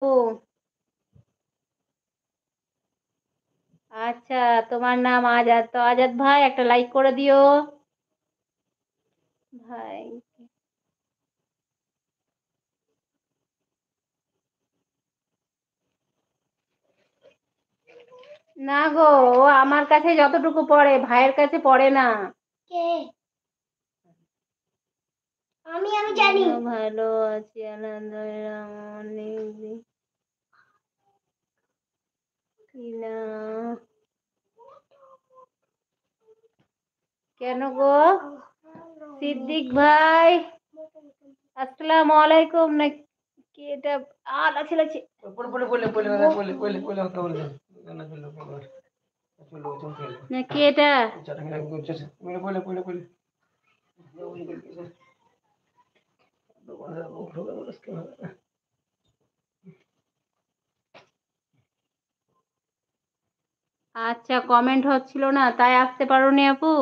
ও আচ্ছা, তোমার নাম আজাদ, তো আজাদ ভাই একটা লাইক করে দিও ভাই। না গো, ও আমার কাছে যতটুকু পড়ে ভাইয়ের কাছে পড়ে না। কে? আমি জানি। ভালো আছি আলহামদুলিল্লাহ। অনেকদিন কি না। কেন গো সিদ্দিক ভাই, আসসালামু আলাইকুম। না কি এটা লাগছে লাগছে। না কি এটা? আচ্ছা, কমেন্ট হচ্ছিল না তাই আসতে পারোনি আপু?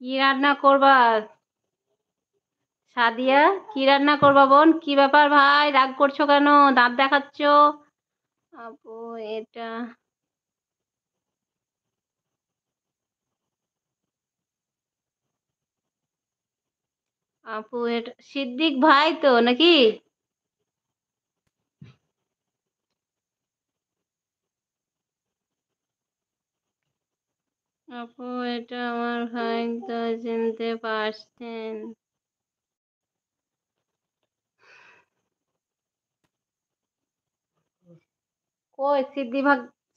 কি রান্না করবা সাদিয়া? কি রান্না করবা বোন? কি ব্যাপার ভাই, রাগ করছো কেন? দাঁত দেখাচ্ছ? আপু এটা আপু এটা সিদ্দিক ভাই তো নাকি? আপু এটা আমার ভাই তো, চিনতে পারছেন? কই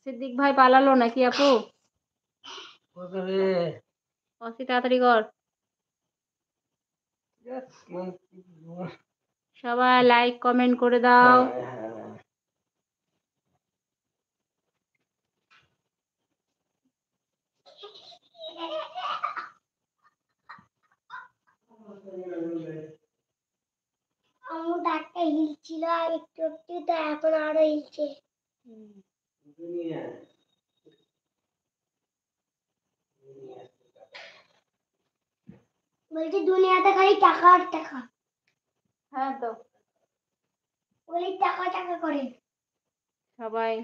সিদ্দিক ভাই পালালো নাকি আপু? অসি তাড়াতাড়ি কর। সবাই লাইক কমেন্ট করে দাও। আমার দাঁতটা হিলছিল আর একটু একটু, তো এখন আরো হিলছে। বলছি দুনিয়াতে খালি টাকা আর টাকা। হ্যাঁ তো, ওই টাকা টাকা করে সবাই।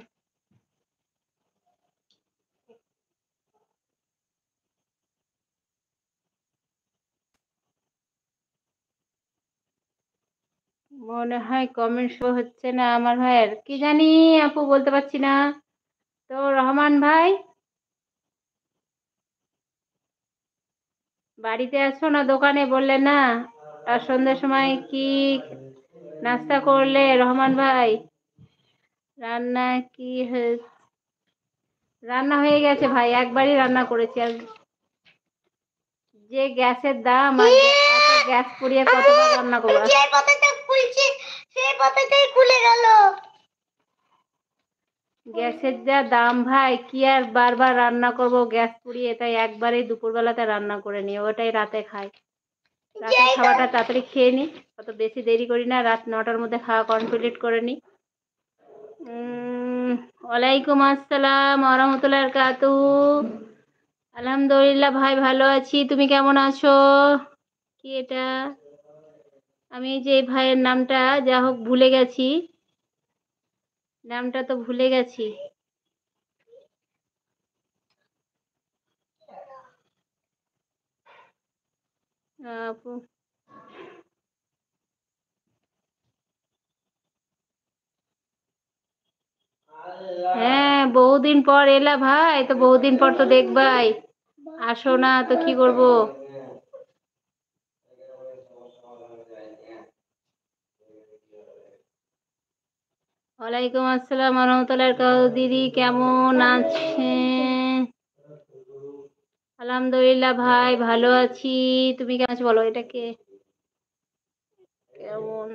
মনে হয় কমেন্ট শো হচ্ছে না আমার ভাইয়ের, কি জানি আপু, বলতে পারছি না। তো রহমান ভাই বাড়িতে আছো না দোকানে, বললে না? আর সন্ধ্যার সময় কি নাস্তা করলে রহমান ভাই? রান্না কি রান্না হয়ে গেছে ভাই, একবারই রান্না করেছি। আর যে গ্যাসের দাম, আর এত গ্যাস পুড়িয়ে কতবার রান্না করবো? যে পাতাটা খুলছি সেই পাতাটাই খুলে গেল। গ্যাসের যা দাম ভাই, কি আর বারবার রান্না করব গ্যাস পুড়িয়ে, তাই একবারেই দুপুরবেলাতে রান্না করে নিই, ওটাই রাতে খাই। রাতের খাওয়াটা তাড়াতাড়ি খেয়ে নিই, অত বেশি দেরি করি না, রাত 9টার মধ্যে খাওয়া কমপ্লিট করে নিই। ওয়ালাইকুম আসসালাম ওয়া রাহমাতুল্লাহি ওয়া বারাকাতুহু। আলহামদুলিল্লাহ ভাই, ভালো আছি, তুমি কেমন আছো? কি এটা? আমি যে ভাইয়ের নামটা যা হোক ভুলে গেছি, নামটা তো ভুলে গেছি। আপু হ্যাঁ, বহুদিন পর এলা ভাই, তো বহুদিন পর তো দেখবাই, আসো না তো কি করব। ওয়ালাইকুম আসসালাম রহমতুল্লাহ। দিদি কেমন আছেন? আলহামদুলিল্লাহ ভাই, ভালো আছি, তুমি কেমন আছো বলো? এটা কে? কেমন